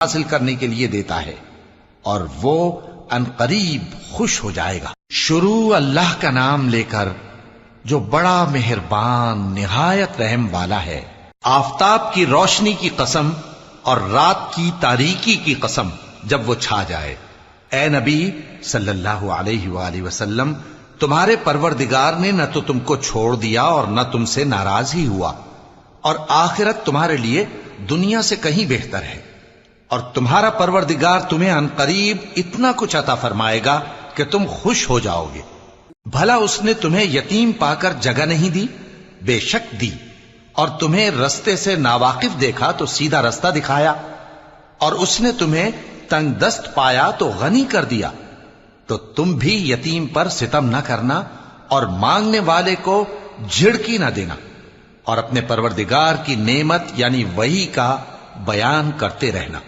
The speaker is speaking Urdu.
حاصل کرنے کے لیے دیتا ہے اور وہ ان قریب خوش ہو جائے گا۔ شروع اللہ کا نام لے کر جو بڑا مہربان نہایت رحم والا ہے۔ آفتاب کی روشنی کی قسم اور رات کی تاریکی کی قسم جب وہ چھا جائے۔ اے نبی صلی اللہ علیہ وآلہ وسلم، تمہارے پروردگار نے نہ تو تم کو چھوڑ دیا اور نہ تم سے ناراض ہی ہوا، اور آخرت تمہارے لیے دنیا سے کہیں بہتر ہے، اور تمہارا پروردگار تمہیں عن قریب اتنا کچھ عطا فرمائے گا کہ تم خوش ہو جاؤ گے۔ بھلا اس نے تمہیں یتیم پا کر جگہ نہیں دی؟ بے شک دی، اور تمہیں رستے سے ناواقف دیکھا تو سیدھا رستہ دکھایا، اور اس نے تمہیں تنگ دست پایا تو غنی کر دیا۔ تو تم بھی یتیم پر ستم نہ کرنا اور مانگنے والے کو جھڑکی نہ دینا، اور اپنے پروردگار کی نعمت یعنی وحی کا بیان کرتے رہنا۔